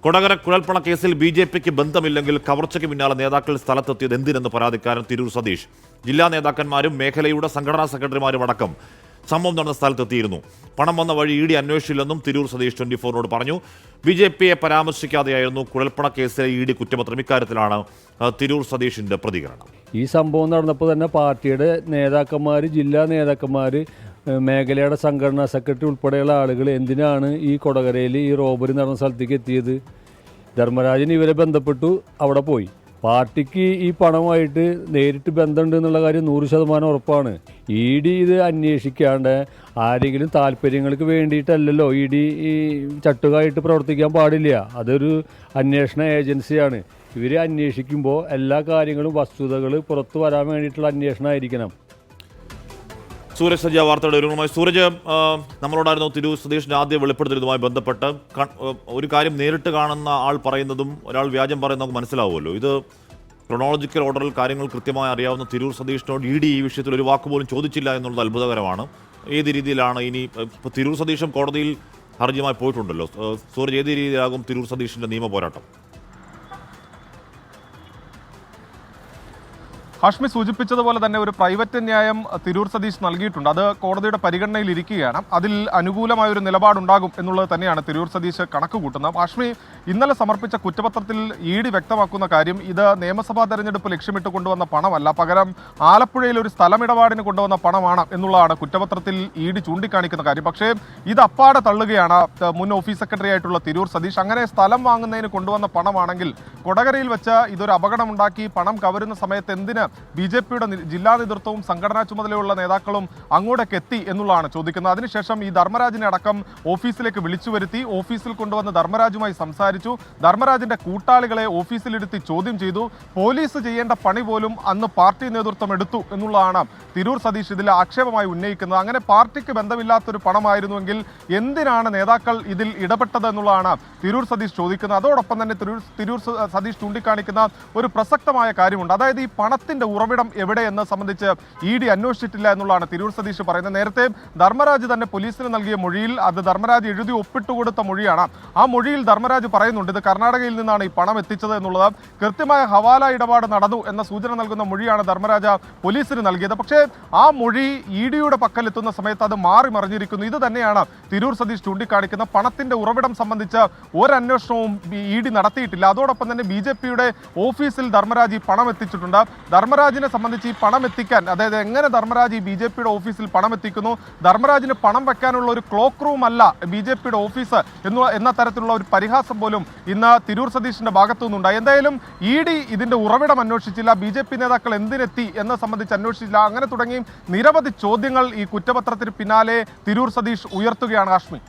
കൊടകര കുഴൽപ്പണ കേസിൽ ബി.ജെ.പിക്ക് ബന്ധമില്ലെങ്കിൽ കവർച്ചയ്ക്ക് പിന്നാലെ നേതാക്കൾ സ്ഥലത്തെത്തിയത് എന്തിനെന്ന് പരാതിക്കാരൻ തിരൂർ സതീഷ്. ജില്ലാ നേതാക്കന്മാരും മേഖലയുടെ സംഘടനാ സെക്രട്ടറിമാരും അടക്കം സംഭവം നടന്ന സ്ഥലത്തെത്തിയിരുന്നു. പണം വന്ന വഴി ഇ.ഡി അന്വേഷിച്ചില്ലെന്നും തിരൂർ സതീഷ് 24നോട് പറഞ്ഞു. ബി.ജെ.പിയെ പരാമർശിക്കാതെയായിരുന്നു കുഴൽപ്പണ കേസിലെ ഇ.ഡി കുറ്റപത്രം. ഇക്കാര്യത്തിലാണ് തിരൂർ സതീഷിന്റെ പ്രതികരണം. ഈ സംഭവം നടന്നപ്പോൾ തന്നെ പാർട്ടിയുടെ നേതാക്കന്മാർ, ജില്ലാ നേതാക്കന്മാർ, മേഖലയുടെ സംഘടനാ സെക്രട്ടറി ഉൾപ്പെടെയുള്ള ആളുകൾ എന്തിനാണ് ഈ കൊടകരയിൽ ഈ റോബറി നടന്ന സ്ഥലത്തേക്ക് എത്തിയത്? ധർമ്മരാജൻ ഇവരെ ബന്ധപ്പെട്ടു, അവിടെ പോയി. പാർട്ടിക്ക് ഈ പണമായിട്ട് നേരിട്ട് ബന്ധമുണ്ട് എന്നുള്ള കാര്യം 100% ഉറപ്പാണ്. ഇ ഡി ഇത് അന്വേഷിക്കാണ്ട് ആരെങ്കിലും താല്പര്യങ്ങൾക്ക് വേണ്ടിയിട്ടല്ലല്ലോ ഇ ഡി ഈ ചട്ടുകായിട്ട് പ്രവർത്തിക്കാൻ പാടില്ല. അതൊരു അന്വേഷണ ഏജൻസിയാണ്. ഇവർ അന്വേഷിക്കുമ്പോൾ എല്ലാ കാര്യങ്ങളും വസ്തുതകൾ പുറത്തു വരാൻ വേണ്ടിയിട്ടുള്ള അന്വേഷണമായിരിക്കണം. സൂരജ് സജ്ജ വാർത്തയുടെ വിവരങ്ങളുമായി. സൂരജ്, നമ്മളോടായിരുന്നു തിരൂർ സതീഷിന്റെ ആദ്യ വെളിപ്പെടുത്തലുമായി ബന്ധപ്പെട്ട് ഒരു കാര്യം നേരിട്ട് കാണുന്ന ആൾ പറയുന്നതും ഒരാൾ വ്യാജം പറയുന്നത് നമുക്ക് മനസ്സിലാവുമല്ലോ. ഇത് ക്രൊണോളജിക്കൽ ഓർഡറിൽ കാര്യങ്ങൾ കൃത്യമായി അറിയാവുന്ന തിരൂർ സതീഷിനോട് ഇ ഡി ഈ വിഷയത്തിൽ ഒരു വാക്കുപോലും ചോദിച്ചില്ല എന്നുള്ളത് അത്ഭുതകരമാണ്. ഏത് രീതിയിലാണ് ഇനി ഇപ്പോൾ തിരൂർ സതീഷും കോടതിയിൽ ഹർജിയുമായി പോയിട്ടുണ്ടല്ലോ. സൂരജ്, ഏത് രീതിയിലാകും തിരൂർ സതീഷിന്റെ നിയമ പോരാട്ടം? ഹാഷ്മി സൂചിപ്പിച്ചതുപോലെ തന്നെ ഒരു പ്രൈവറ്റ് ന്യായം തിരൂർ സതീഷ് നൽകിയിട്ടുണ്ട്. അത് കോടതിയുടെ പരിഗണനയിൽ ഇരിക്കുകയാണ്. അതിൽ അനുകൂലമായൊരു നിലപാടുണ്ടാകും എന്നുള്ളത് തന്നെയാണ് തിരൂർ സതീഷ് കണക്ക് കൂട്ടുന്നത്. ഹാഷ്മി, ഇന്നലെ സമർപ്പിച്ച കുറ്റപത്രത്തിൽ ഇ ഡി വ്യക്തമാക്കുന്ന കാര്യം ഇത് നിയമസഭാ തെരഞ്ഞെടുപ്പ് ലക്ഷ്യമിട്ട് കൊണ്ടുവന്ന പണമല്ല, പകരം ആലപ്പുഴയിൽ ഒരു സ്ഥലമിടപാടിന് കൊണ്ടുവന്ന പണമാണ് എന്നുള്ളതാണ് കുറ്റപത്രത്തിൽ ഇ ഡി ചൂണ്ടിക്കാണിക്കുന്ന കാര്യം. പക്ഷേ ഇത് അപ്പാടെ തള്ളുകയാണ് മുൻ ഓഫീസ് സെക്രട്ടറി ആയിട്ടുള്ള തിരൂർ സതീഷ്. അങ്ങനെ സ്ഥലം വാങ്ങുന്നതിന് കൊണ്ടുവന്ന പണമാണെങ്കിൽ കൊടകരയിൽ വെച്ച് ഇതൊരു അപകടമുണ്ടാക്കി പണം കവരുന്ന സമയത്ത് എന്തിന് ബി.ജെ.പിയുടെ ജില്ലാ നേതൃത്വവും സംഘടനാ ചുമതലയുള്ള നേതാക്കളും അങ്ങോട്ടേക്ക് എത്തി എന്നുള്ളതാണ് ചോദിക്കുന്നത്. അതിനുശേഷം ഈ ധർമ്മരാജിനെ അടക്കം ഓഫീസിലേക്ക് വിളിച്ചു വരുത്തി, ഓഫീസിൽ കൊണ്ടുവന്ന് ധർമ്മരാജുമായി സംസാരിച്ചു. ധർമ്മരാജിന്റെ കൂട്ടാളികളെ ഓഫീസിലിരുത്തി ചോദ്യം ചെയ്തു. പോലീസ് ചെയ്യേണ്ട പണി പോലും അന്ന് പാർട്ടി നേതൃത്വം എടുത്തു എന്നുള്ളതാണ് തിരൂർ സതീഷ് ഇതിൽ ആക്ഷേപമായി ഉന്നയിക്കുന്നത്. അങ്ങനെ പാർട്ടിക്ക് ബന്ധമില്ലാത്തൊരു പണമായിരുന്നുവെങ്കിൽ എന്തിനാണ് നേതാക്കൾ ഇതിൽ ഇടപെട്ടത് എന്നുള്ളതാണ് തിരൂർ സതീഷ് ചോദിക്കുന്നത്. അതോടൊപ്പം തന്നെ തിരൂർ സതീഷ് ചൂണ്ടിക്കാണിക്കുന്ന ഒരു പ്രസക്തമായ കാര്യമുണ്ട്. അതായത് ഈ പണത്തിന്റെ ഉറവിടം എവിടെയെന്ന് സംബന്ധിച്ച് ഇ ഡി അന്വേഷിച്ചിട്ടില്ല എന്നുള്ളതാണ് തിരൂർ സതീഷ് പറയുന്നത്. നേരത്തെ ധർമ്മരാജ് തന്നെ പോലീസിന് നൽകിയ മൊഴിയിൽ, അത് ധർമ്മരാജ് എഴുതി ഒപ്പിട്ടുകൊടുത്ത മൊഴിയാണ്. ആ മൊഴിയിൽ ധർമ്മരാജ് പറയുന്നുണ്ട് ഇത് കർണാടകയിൽ നിന്നാണ് ഈ പണം എത്തിച്ചത് എന്നുള്ളത്. കൃത്യമായ ഹവാല ഇടപാട് നടന്നു എന്ന സൂചന നൽകുന്ന മൊഴിയാണ് ധർമ്മരാജ് പോലീസിന് നൽകിയത്. പക്ഷേ ആ മൊഴി ഇ ഡിയുടെ പക്കലെത്തുന്ന സമയത്ത് അത് മാറി മറിഞ്ഞിരിക്കുന്നു. ഇത് തന്നെയാണ് തിരൂർ സതീഷ് ചൂണ്ടിക്കാണിക്കുന്ന പണത്തിന്റെ ഉറവിടം സംബന്ധിച്ച് ഒരന്വേഷണവും ഇ ഡി നടത്തിയിട്ടില്ല. അതോടൊപ്പം തന്നെ ബി.ജെ.പിയുടെ ഓഫീസിൽ ധർമ്മരാജ് ഈ പണം എത്തിച്ചിട്ടുണ്ട്. ധർമ്മരാജിനെ സംബന്ധിച്ച് ഈ പണം എത്തിക്കാൻ, അതായത് എങ്ങനെ ധർമ്മരാജ് ഈ ബി.ജെ.പിയുടെ ഓഫീസിൽ പണം എത്തിക്കുന്നു, ധർമ്മരാജിന് പണം വെക്കാനുള്ള ഒരു ക്ലോക്ക് റൂം അല്ല ബി.ജെ.പിയുടെ ഓഫീസ് എന്ന തരത്തിലുള്ള ഒരു പരിഹാസം പോലും ഇന്ന് തിരൂർ സതീഷിന്റെ ഭാഗത്തു നിന്നുണ്ടായി. എന്തായാലും ഇ ഡി ഇതിന്റെ ഉറവിടം അന്വേഷിച്ചില്ല, ബി.ജെ.പി നേതാക്കൾ എന്തിനെത്തി എന്നെ സംബന്ധിച്ച് അന്വേഷിച്ചില്ല. അങ്ങനെ തുടങ്ങി നിരവധി ചോദ്യങ്ങൾ ഈ കുറ്റപത്രത്തിന് പിന്നാലെ തിരൂർ സതീഷ് ഉയർത്തുകയാണ്. ഹാഷ്മി.